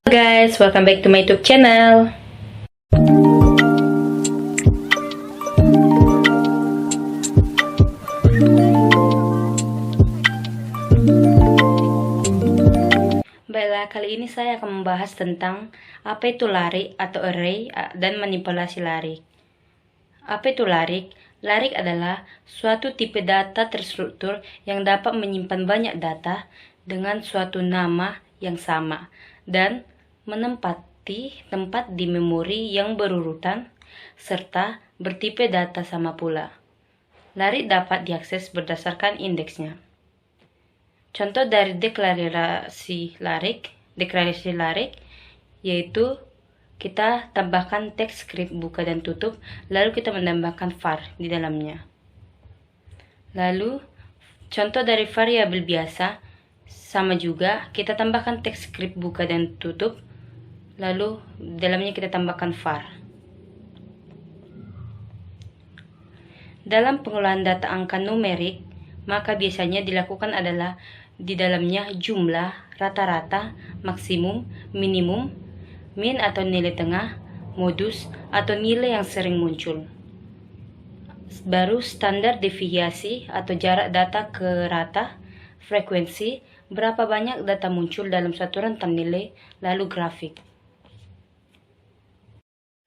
Guys, welcome back to my YouTube channel. Baiklah, kali ini saya akan membahas tentang apa itu larik atau array dan manipulasi larik. Apa itu larik? Larik adalah suatu tipe data terstruktur yang dapat menyimpan banyak data dengan suatu nama yang sama dan menempati tempat di memori yang berurutan serta bertipe data sama pula. Larik dapat diakses berdasarkan indeksnya. Contoh dari deklarasi larik yaitu kita tambahkan teks script buka dan tutup, lalu kita menambahkan var di dalamnya. Lalu contoh dari variabel biasa sama juga, kita tambahkan teks script buka dan tutup, lalu di dalamnya kita tambahkan var. Dalam pengolahan data angka numerik, maka biasanya dilakukan adalah di dalamnya jumlah, rata-rata, maksimum, minimum, min atau nilai tengah, modus atau nilai yang sering muncul. Baru standar deviasi atau jarak data ke rata, frekuensi, berapa banyak data muncul dalam satu rentang nilai, lalu grafik.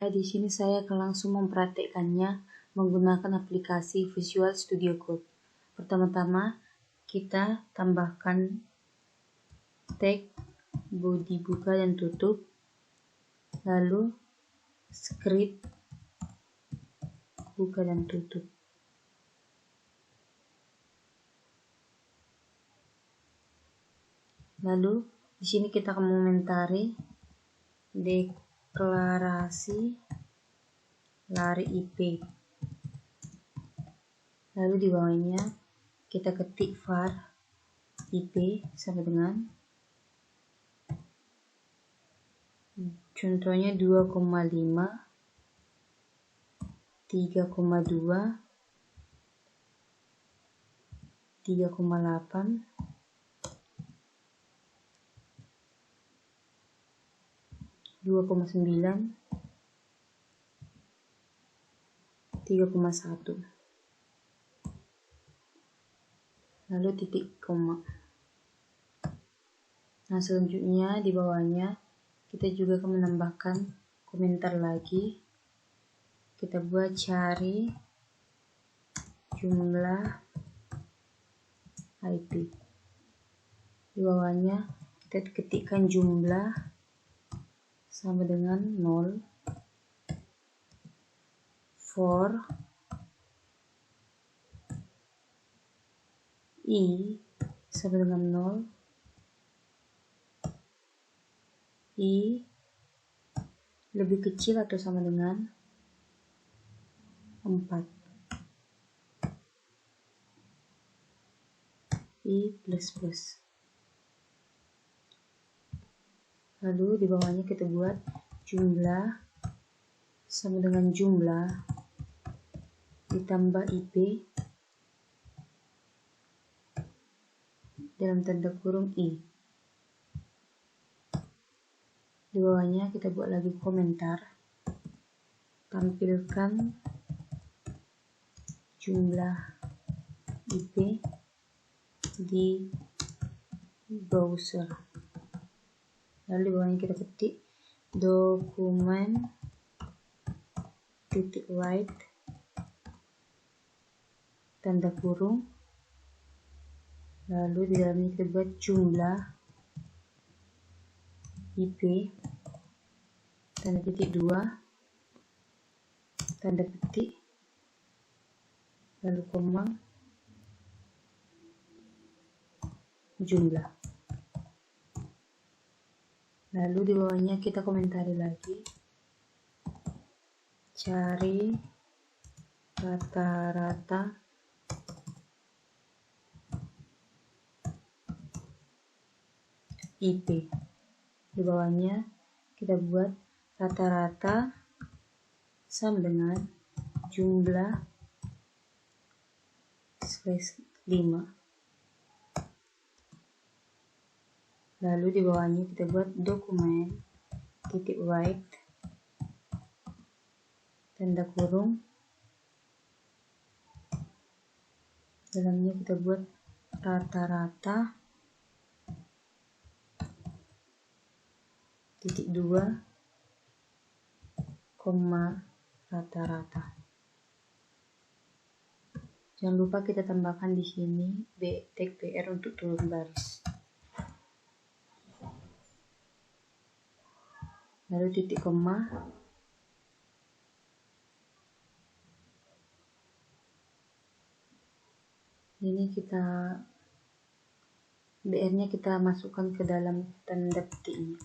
Di sini saya akan langsung mempraktekkannya menggunakan aplikasi Visual Studio Code. Pertama-tama kita tambahkan tag body buka dan tutup, lalu script buka dan tutup. Lalu di sini kita akan mengomentari deklarasi lari IP. Lalu di bawahnya kita ketik var IP sama dengan contohnya 2,5, 3,2, 3,8, 2,9, 3,1. Lalu titik koma. Nah, selanjutnya di bawahnya kita juga akan menambahkan komentar lagi. Kita buat cari jumlah IP. Di bawahnya kita ketikkan jumlah sama dengan 0 for i sama dengan 0, i lebih kecil atau sama dengan 4, i plus plus. Lalu di bawahnya kita buat jumlah sama dengan jumlah ditambah IP dalam tanda kurung i. Di bawahnya kita buat lagi komentar, tampilkan jumlah IP di browser. Lalu di bawahnya kita ketik dokumen titik write tanda kurung, lalu di dalamnya kita buat jumlah IP tanda titik 2 tanda petik lalu koma jumlah. Lalu di bawahnya kita komentari lagi, cari rata-rata IP. Di bawahnya kita buat rata-rata sama dengan jumlah /5. Lalu di bawahnya kita buat dokumen titik right, tanda kurung, dalamnya kita buat rata-rata, titik 2, koma rata-rata. Jangan lupa kita tambahkan di sini tag BR untuk turun baris. Lalu titik koma, ini kita BR-nya kita masukkan ke dalam tanda petiknya.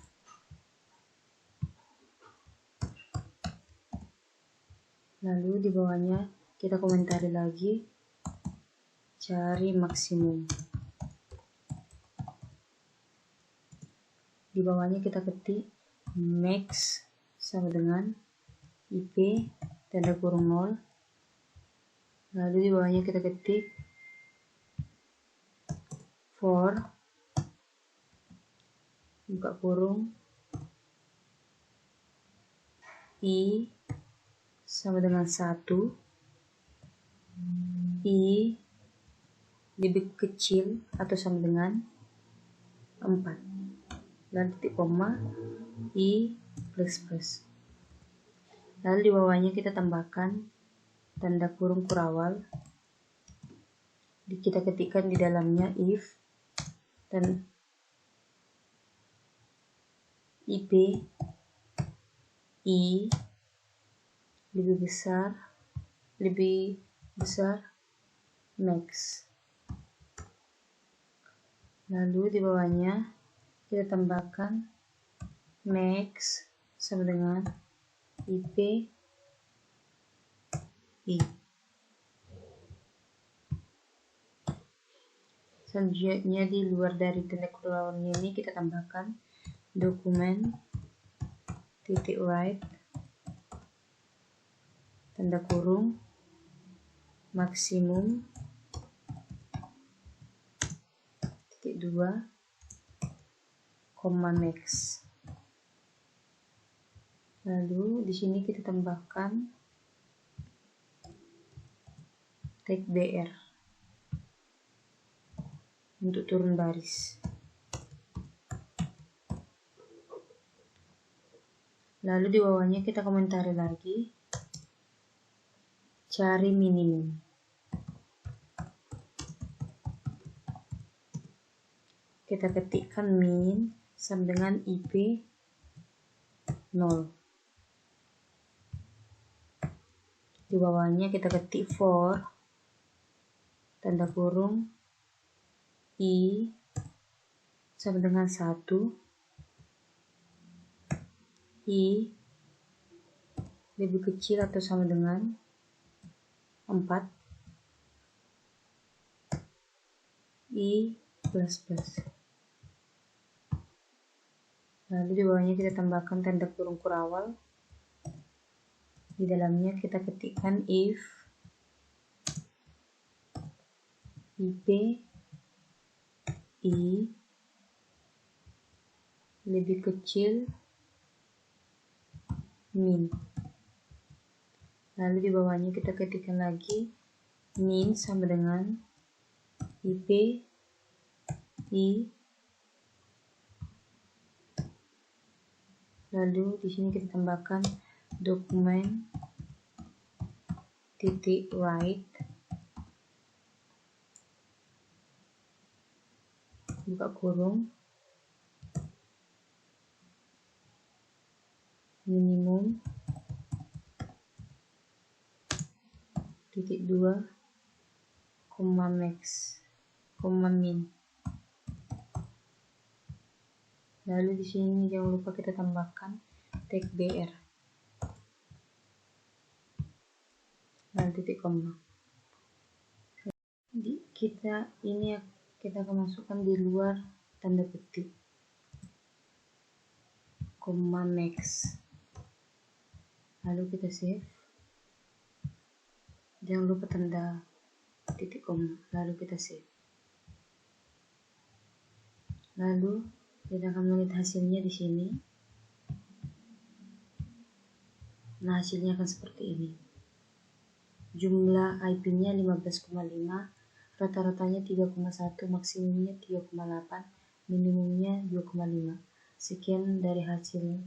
Lalu di bawahnya kita komentari lagi, cari maksimum. Di bawahnya kita ketik max sama dengan IP tanda kurung 0. Lalu di bawahnya kita ketik for buka kurung I sama dengan 1, I lebih kecil atau sama dengan 4, lalu titik koma, I plus plus. Lalu di bawahnya kita tambahkan tanda kurung kurawal, kita ketikkan di dalamnya if dan IP I lebih besar max. Lalu di bawahnya kita tambahkan max sama dengan IP I. Selanjutnya di luar dari tanda kurung ini kita tambahkan dokumen titik right tanda kurung maksimum titik 2 koma max. Lalu di sini kita tambahkan tag BR untuk turun baris. Lalu di bawahnya kita komentari lagi, cari minimum. Kita ketikkan min sama dengan IP 0. Di bawahnya kita ketik for tanda kurung I sama dengan 1, I lebih kecil atau sama dengan 4, I plus plus. Lalu di bawahnya kita tambahkan tanda kurung kurawal. Di dalamnya kita ketikkan if IP I lebih kecil min. Lalu di bawahnya kita ketikkan lagi min sama dengan IP I. Lalu di sini kita tambahkan dokumen titik right buka kurung minimum titik 2 koma max koma min. Lalu di sini jangan lupa kita tambahkan tag BR dan titik koma. Kita akan masukkan di luar tanda petik koma max. Lalu kita save. Jangan lupa tanda titik koma. Lalu kita save. Lalu kita akan melihat hasilnya di sini. Nah, hasilnya akan seperti ini. Jumlah IP-nya 15,5, rata-ratanya 3,1, maksimumnya 3,8, minimumnya 2,5. Sekian dari hasilnya.